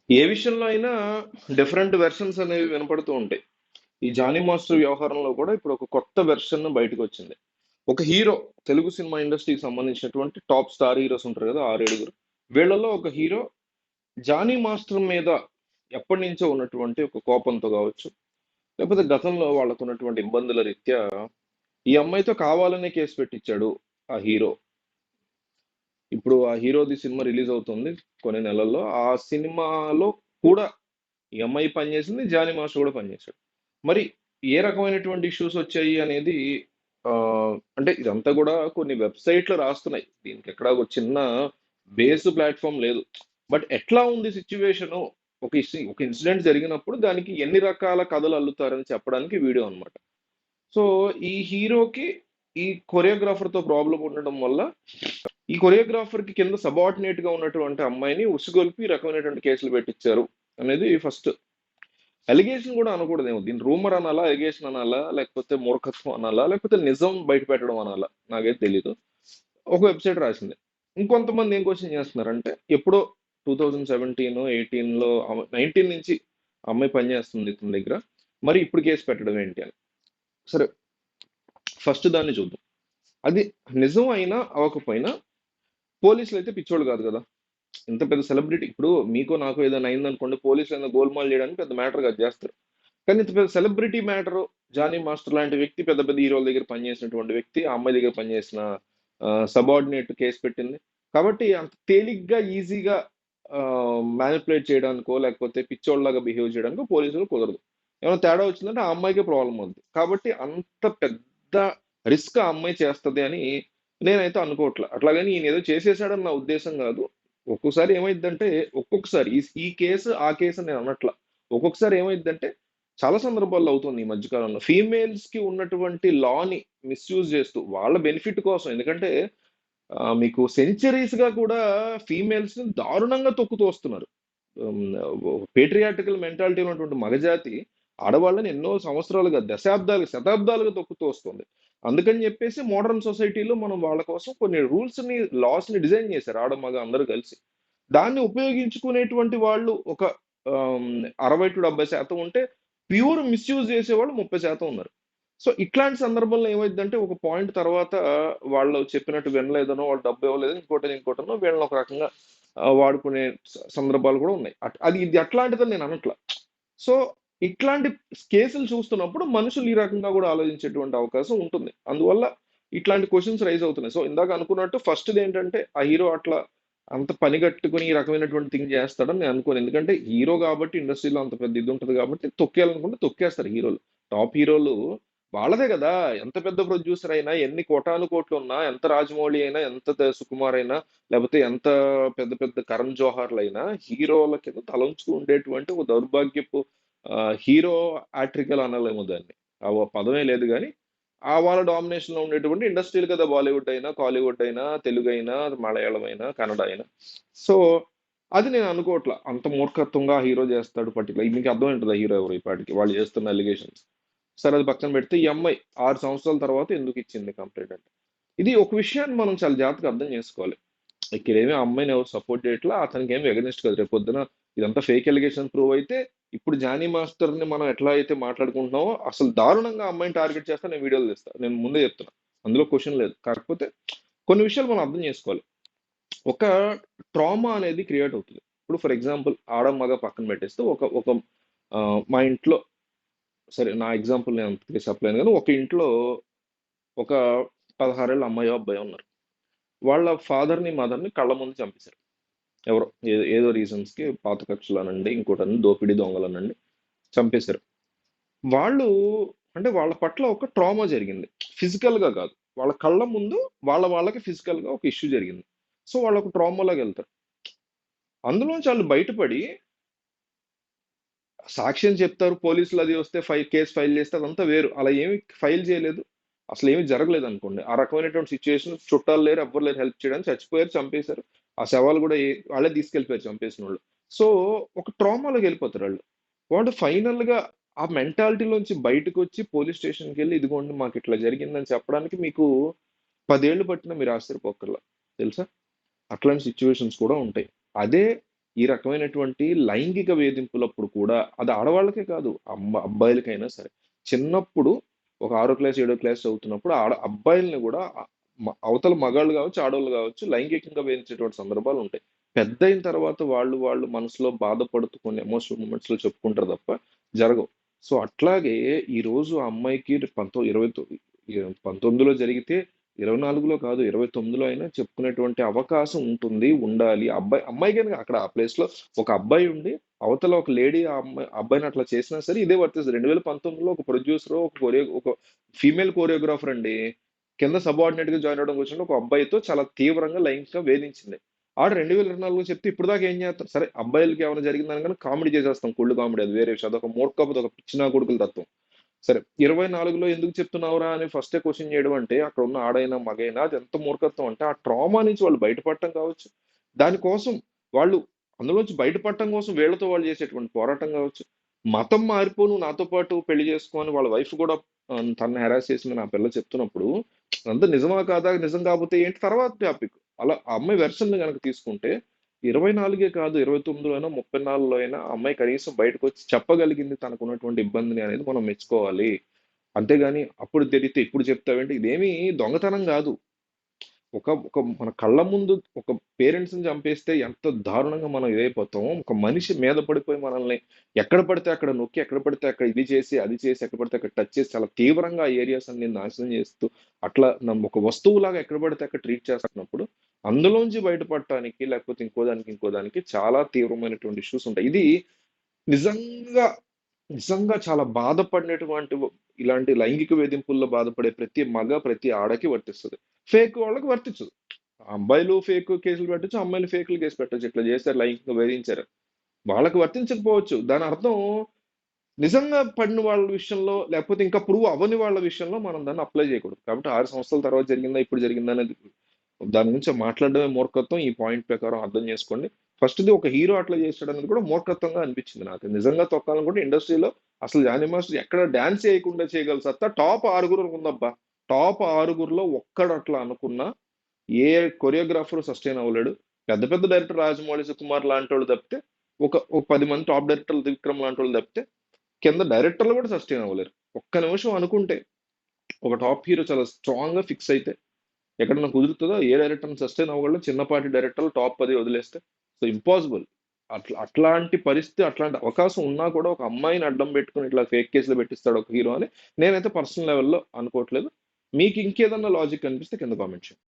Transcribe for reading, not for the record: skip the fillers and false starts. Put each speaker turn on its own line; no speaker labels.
ఏ విషయంలో అయినా different versions అనేవి వినపడుతూ ఉంటాయి. ఈ జానీ మాస్టర్ వ్యవహారంలో కూడా ఇప్పుడు ఒక కొత్త వెర్షన్ బయటకు వచ్చింది. ఒక హీరో, తెలుగు సినిమా ఇండస్ట్రీకి సంబంధించినటువంటి టాప్ స్టార్ హీరోస్ ఉంటారు కదా, 6 7. వీళ్ళలో ఒక హీరో జానీ మాస్టర్ మీద ఎప్పటి నుంచో ఉన్నటువంటి ఒక కోపంతో కావచ్చు, లేకపోతే గతంలో వాళ్ళకు ఉన్నటువంటి ఇబ్బందుల రీత్యా ఈ అమ్మాయితో కావాలనే కేసు పెట్టించాడు ఆ హీరో. ఇప్పుడు ఆ హీరోది సినిమా రిలీజ్ అవుతుంది కొన్ని నెలల్లో. ఆ సినిమాలో కూడా ఈ అమ్మాయి పనిచేసింది, జానీ మాస్టర్ కూడా పనిచేశాడు. మరి ఏ రకమైనటువంటి ఇష్యూస్ వచ్చాయి అనేది ఆ, అంటే ఇదంతా కూడా కొన్ని వెబ్సైట్లు రాస్తున్నాయి. దీనికి ఎక్కడ ఒక చిన్న బేస్ ప్లాట్ఫామ్ లేదు. బట్ ఎట్లా ఉంది సిచ్యువేషన్, ఒక ఇన్సిడెంట్ జరిగినప్పుడు దానికి ఎన్ని రకాల కథలు అల్లుతారని చెప్పడానికి వీడియో అన్నమాట. సో ఈ హీరోకి ఈ కొరియోగ్రాఫర్ తో ప్రాబ్లం ఉండడం వల్ల ఈ కొరియోగ్రాఫర్ కి కింద సబార్డినేట్ గా ఉన్నటువంటి అమ్మాయిని ఉసిగొల్పి ఈ రకమైనటువంటి కేసులు పెట్టించారు అనేది ఫస్ట్. అలిగేషన్ కూడా అనకూడదేమో, దీన్ని రూమర్ అనాలా, అలిగేషన్ అనాలా, లేకపోతే మూర్ఖత్వం అనాలా, లేకపోతే నిజం బయట పెట్టడం అనాలా, నాకైతే తెలీదు. ఒక వెబ్సైట్ రాసింది. ఇంకొంతమంది ఏం క్వశ్చన్ చేస్తున్నారంటే, ఎప్పుడో 2017 18లో 19 నుంచి అమ్మాయి పనిచేస్తుంది ఇతని దగ్గర, మరి ఇప్పుడు కేసు పెట్టడం ఏంటి అని. సరే, ఫస్ట్ దాన్ని చూద్దాం. అది నిజం అయినా అవ్వకపోయినా పోలీసులు అయితే పిచ్చోళ్ళు కాదు కదా. ఇంత పెద్ద సెలబ్రిటీ, ఇప్పుడు మీకో నాకో ఏదైనా అయిందనుకోండి, పోలీసులు ఏదైనా గోల్మాల్ చేయడానికి పెద్ద మ్యాటర్ కాదు చేస్తారు. కానీ ఇంత పెద్ద సెలబ్రిటీ మ్యాటర్, జానీ మాస్టర్ లాంటి వ్యక్తి, పెద్ద పెద్ద హీరోల దగ్గర పనిచేసినటువంటి వ్యక్తి, ఆ అమ్మాయి దగ్గర పనిచేసిన సబార్డినేట్ కేసు పెట్టింది. కాబట్టి అంత తేలిగ్గా ఈజీగా మ్యానిపులేట్ చేయడానికో లేకపోతే పిచ్చోళ్ళలాగా బిహేవ్ చేయడానికో పోలీసులు కుదరదు. ఏమైనా తేడా వచ్చిందంటే ఆ అమ్మాయికే ప్రాబ్లం అవుతుంది. కాబట్టి అంత పెద్ద రిస్క్ ఆ అమ్మాయి చేస్తుంది అని నేనైతే అనుకోవట్లే. అట్లాగని ఈయన ఏదో చేసేసాడని నా ఉద్దేశం కాదు. ఒక్కొక్కసారి ఏమైందంటే, ఒక్కొక్కసారి ఈ ఈ కేసు ఆ కేసు అని నేను అనట్లా. ఒక్కొక్కసారి ఏమైందంటే, చాలా సందర్భాల్లో అవుతుంది ఈ మధ్యకాలంలో, ఫీమేల్స్ కి ఉన్నటువంటి లాని మిస్యూజ్ చేస్తూ వాళ్ళ బెనిఫిట్ కోసం. ఎందుకంటే మీకు సెంచరీస్ గా కూడా ఫీమేల్స్ ని దారుణంగా తొక్కుతూ వస్తున్నారు. పేట్రియాటికల్ మెంటాలిటీ ఉన్నటువంటి మగజాతి ఆడవాళ్ళని ఎన్నో సంవత్సరాలుగా, దశాబ్దాలుగా, శతాబ్దాలుగా తొక్కుతూ వస్తుంది. అందుకని చెప్పేసి మోడర్న్ సొసైటీలో మనం వాళ్ళ కోసం కొన్ని రూల్స్ ని, లాస్ ని డిజైన్ చేశారు ఆడ మగ అందరూ కలిసి. దాన్ని ఉపయోగించుకునేటువంటి వాళ్ళు ఒక 60 to 70% ఉంటే, ప్యూర్ మిస్యూజ్ చేసేవాళ్ళు 30% ఉన్నారు. సో ఇట్లాంటి సందర్భంలో ఏమైందంటే, ఒక పాయింట్ తర్వాత వాళ్ళు చెప్పినట్టు వినలేదనో, వాళ్ళు డబ్బు ఇవ్వలేదు, ఇంకోటనో వీళ్ళని ఒక రకంగా వాడుకునే సందర్భాలు కూడా ఉన్నాయి. ఇది అట్లాంటిదని నేను అనట్లా. సో ఇట్లాంటి కేసులు చూస్తున్నప్పుడు మనుషులు ఈ రకంగా కూడా ఆలోచించేటువంటి అవకాశం ఉంటుంది. అందువల్ల ఇట్లాంటి క్వశ్చన్స్ రైజ్ అవుతున్నాయి. సో ఇందాక అనుకున్నట్టు ఫస్ట్ ఏంటంటే, ఆ హీరో అట్లా అంత పని కట్టుకుని ఈ రకమైనటువంటి థింగ్ చేస్తాడని నేను అనుకోను. ఎందుకంటే హీరో కాబట్టి, ఇండస్ట్రీలో అంత పెద్ద ఇది ఉంటుంది కాబట్టి, తొక్కేయాలనుకుంటే తొక్కేస్తారు హీరోలు. టాప్ హీరోలు వాళ్ళదే కదా. ఎంత పెద్ద ప్రొడ్యూసర్ అయినా, ఎన్ని కోటాను కోట్లు ఉన్నా, ఎంత రాజమౌళి అయినా, ఎంత సుకుమార్ అయినా, లేకపోతే ఎంత పెద్ద పెద్ద కరణ్ జోహార్లు అయినా, హీరోల కింద తలంచుకు ఉండేటువంటి ఒక దౌర్భాగ్యపు హీరో ఆట్రికల్ అనలేము దాన్ని. ఆ పదమే లేదు కానీ, ఆ వాళ్ళ డామినేషన్ లో ఉండేటువంటి ఇండస్ట్రీలు కదా, బాలీవుడ్ అయినా, కాలీవుడ్ అయినా, తెలుగు అయినా, మలయాళం అయినా, కన్నడ అయినా. సో అది నేను అనుకోవట్లా అంత మూర్ఖత్వంగా హీరో చేస్తాడు పర్టికులర్. మీకు అర్థం ఉంటుంది ఆ హీరో ఎవరు ఇప్పటికి వాళ్ళు చేస్తున్న అలిగేషన్స్. సరే, అది పక్కన పెడితే ఈ అమ్మాయి 6 సంవత్సరాల తర్వాత ఎందుకు ఇచ్చింది కంప్లైంట్ అంటే, ఇది ఒక విషయాన్ని మనం చాలా జాగ్రత్తగా అర్థం చేసుకోవాలి. ఇక్కడేమి ఆ అమ్మాయిని ఎవరు సపోర్ట్ చేయట్లా, అతనికి ఏమి ఎగనిస్ట్ కాదు. రేపు పొద్దున ఇదంతా ఫేక్ ఎలిగేషన్ ప్రూవ్ అయితే, ఇప్పుడు జానీ మాస్టర్ ని మనం ఎట్లా అయితే మాట్లాడుకుంటున్నామో, అసలు దారుణంగా ఆ అమ్మాయిని టార్గెట్ చేస్తా, నేను వీడియోలు తీస్తా, నేను ముందే చెప్తున్నా. అందులో క్వశ్చన్ లేదు. కాకపోతే కొన్ని విషయాలు మనం అర్థం చేసుకోవాలి. ఒక ట్రామా అనేది క్రియేట్ అవుతుంది. ఇప్పుడు ఫర్ ఎగ్జాంపుల్, ఆడ మగ పక్కన పెట్టేస్తే, ఒక ఒక మా ఇంట్లో, సరే నా ఎగ్జాంపుల్ నేను అంతగా చెప్పలేను కానీ, ఒక ఇంట్లో ఒక 16 ఏళ్ళ అమ్మాయో అబ్బాయో ఉన్నారు. వాళ్ళ ఫాదర్ని మదర్ని కళ్ళ ముందు చంపేశారు ఎవరో. ఏదో రీజన్స్ కి, పాత కక్షలు అనండి, ఇంకోటని, దోపిడీ దొంగలు అనండి, చంపేశారు. వాళ్ళు, అంటే వాళ్ళ పట్ల ఒక ట్రామా జరిగింది. ఫిజికల్ గా కాదు, వాళ్ళ కళ్ళ ముందు వాళ్ళకి ఫిజికల్ గా ఒక ఇష్యూ జరిగింది. సో వాళ్ళు ఒక ట్రామాలోకి వెళ్తారు. అందులోంచి వాళ్ళు బయటపడి సాక్ష్యం చెప్తారు, పోలీసులు అది వస్తే కేసు ఫైల్ చేస్తే అదంతా వేరు. అలా ఏమి ఫైల్ చేయలేదు, అసలు ఏమి జరగలేదు అనుకోండి. ఆ రకమైనటువంటి సిచ్యువేషన్, చుట్టాలు లేరు, ఎవ్వరు లేరు హెల్ప్ చేయడానికి, చచ్చిపోయారు, చంపేశారు. ఆ శవాలు కూడా వాళ్ళే తీసుకెళ్ళిపోయారు చంపేసిన వాళ్ళు. సో ఒక ట్రామాలోకి వెళ్ళిపోతారు వాళ్ళు. వాళ్ళు ఫైనల్ గా ఆ మెంటాలిటీలోంచి బయటకు వచ్చి పోలీస్ స్టేషన్కి వెళ్ళి, ఇదిగోండి మాకు ఇట్లా జరిగిందని చెప్పడానికి మీకు 10 ఏళ్ళు పట్టినా మీరు ఆశ్చర్యపోకర్లా, తెలుసా. అట్లాంటి సిచ్యువేషన్స్ కూడా ఉంటాయి. అదే ఈ రకమైనటువంటి లైంగిక వేధింపులప్పుడు కూడా అది ఆడవాళ్ళకే కాదు, అబ్బాయిలకైనా సరే. చిన్నప్పుడు ఒక 6 క్లాస్, 7 క్లాస్ చదువుతున్నప్పుడు అబ్బాయిల్ని గూడా అవతల మగాళ్ళు గావచ్చు, ఆడోళ్ళు గావచ్చు లైంగికంగా వేధించేటువంటి సందర్భాలుంటాయి. పెద్దయిన తర్వాత వాళ్ళు మనసులో బాధపడుతూ కొన్ని ఎమోషనల్ మూమెంట్స్‌లో చెప్పుకుంటారు తప్ప జరగవు. సో, అట్లాగే ఈరోజు ఆ అమ్మాయికి 19లో జరిగితే 24లో కాదు 29లో అయినా చెప్పుకునేటువంటి అవకాశం ఉంటుంది, ఉండాలి. అమ్మాయికని అక్కడ ఆ ప్లేస్‌లో ఒక అబ్బాయి ఉండి, అవతల ఒక లేడీ అబ్బాయిని అట్లా చేసినా సరే ఇదే వర్తిస్తది. 2019లో ఒక ప్రొడ్యూసరో, ఒక ఫీమేల్ కొరియోగ్రాఫర్ అండి. కింద సబార్డినేట్‌గా జాయిన్ అవ్వడం వచ్చిన ఒక అబ్బాయితో చాలా తీవ్రంగా లైంగికంగా వేధించింది. ఆడు 2024లో చెప్తే ఇప్పటిదాకా ఏం చేస్తారు? సరే అబ్బాయిలకి ఏమైనా జరిగిందనగానే కామెడీ చేసేస్తాం. కుళ్ళు కామెడీ అది వేరే విషయం. అదొక మూర్ఖపు ఒక పిచ్చి నా కొడుకుల తత్వం. సరే 24లో ఎందుకు చెప్తున్నావురా అని ఫస్టే క్వెషన్ చేయడం అంటే, అక్కడ ఉన్న ఆడైనా, మగైనా అది ఎంత మూర్ఖత్వం అంటే, ఆ ట్రామా నుంచి వాళ్ళు బయటపడటం కావచ్చు. దానికోసం వాళ్ళు అందులోంచి బయటపడటం కోసం వీళ్ళతో వాళ్ళు చేసేటువంటి పోరాటం కావచ్చు. మతం మారిపో నువ్వు నాతో పాటు పెళ్లి చేసుకో అని వాళ్ళ వైఫ్ కూడా తనని హెరాస్ చేసిందని ఆ పిల్ల చెప్తున్నప్పుడు, అదంతా నిజమా కాదా? నిజం కాకపోతే ఏంటి తర్వాత టాపిక్. అలా ఆ అమ్మాయి వెర్షన్‌ని గనక తీసుకుంటే 24 కాదు 29లో అయినా, 34లో అయినా ఆ అమ్మాయి కనీసం బయటకొచ్చి చెప్పగలిగింది తనకున్నటువంటి ఇబ్బందిని అనేది మనం మెచ్చుకోవాలి. అంతేగాని అప్పుడు తెలియతే ఇప్పుడు చెప్తావేంటి? ఇదేమి దొంగతనం గాదు. ఒక మన కళ్ళ ముందు ఒక పేరెంట్స్‌ని చంపేస్తే ఎంత దారుణంగా మనం ఇదైపోతామో, ఒక మనిషి మీద పడిపోయి మనల్ని ఎక్కడ పడితే అక్కడ నొక్కి, ఎక్కడ పడితే అక్కడ ఇది చేసి, అది చేసి, ఎక్కడ పడితే అక్కడ టచ్ చేసి చాలా తీవ్రంగా ఆ ఏరియాస్ అన్ని నాశనం చేస్తూ, అట్లా ఒక వస్తువులాగా ఎక్కడ పడితే అక్కడ ట్రీట్ చేస్తున్నప్పుడు, అందులోంచి బయటపడటానికి లేకపోతే ఇంకో దానికి చాలా తీవ్రమైనటువంటి ఇష్యూస్ ఉంటాయి. ఇది నిజంగా, నిజంగా చాలా బాధపడినటువంటి ఇలాంటి లైంగిక వేధింపుల్లో బాధపడే ప్రతి ప్రతి ఆడకి వర్తిస్తది. ఫేక్ వాళ్ళకి వర్తించదు. అబ్బాయిలు ఫేక్ కేసులు పెట్టొచ్చు, అమ్మాయిలు ఫేకులు కేసు పెట్టొచ్చు. ఇట్లా చేశారు, లైంగికంగా వేధించారు. వాళ్ళకి వర్తించకపోవచ్చు. దాని అర్థం నిజంగా పడిన వాళ్ళ విషయంలో, లేకపోతే ఇంకా ప్రూవ్ అవ్వని వాళ్ళ విషయంలో మనం దాన్ని అప్లై చేయకూడదు. కాబట్టి 6 సంవత్సరాల తర్వాత జరిగిందా, ఇప్పుడు జరిగిందా అనేది దాని గురించి మాట్లాడడమే మూర్ఖత్వం. ఈ పాయింట్ ప్రకారం అర్థం చేసుకోండి. ఫస్ట్‌ది ఒక హీరో అట్లా చేసాడనేది కూడా మూర్ఖత్వంగా అనిపించింది నాకు. నిజంగా తొక్కాలనుకుంటే ఇండస్ట్రీలో అసలు జానీ మాస్టర్ ఎక్కడ డాన్స్ చేయకుండా చేయగల సత్తా టాప్ 6 ఉందబ్బా. టాప్ 6లో ఒక్కడు అట్లా అనుకున్నా ఏ కొరియోగ్రాఫర్ సస్టైన్ అవ్వలేడు. పెద్ద పెద్ద డైరెక్టర్ రాజమౌళి, సుకుమార్ లాంటోళ్ళు తప్పితే ఒక 10 మంది టాప్ డైరెక్టర్లు త్రివిక్రమ్ లాంటోళ్ళు తప్పితే కింద డైరెక్టర్లు కూడా సస్టైన్ అవ్వలేరు. ఒక్క నిమిషం అనుకుంటే ఒక టాప్ హీరో చాలా స్ట్రాంగ్‌గా ఫిక్స్ అయితే ఎక్కడన్నా కుదురుతదా? ఏ డైరెక్టర్‌ని సస్టైన్ అవ్వగలడు? చిన్నపాటి డైరెక్టర్లు టాప్ 10 వదిలేస్తే. So, impossible. అట్లాంటి పరిస్థితి, అట్లాంటి అవకాశం ఉన్నా కూడా ఒక అమ్మాయిని అడ్డం పెట్టుకొని ఇట్లా ఫేక్ కేసులు పెట్టిస్తాడు ఒక హీరో అని నేనైతే పర్సనల్ లెవెల్‌లో అనుకోవట్లేదు. మీకు ఇంకేదన్నా లాజిక్ అనిపిస్తే కింద కామెంట్ చేయండి.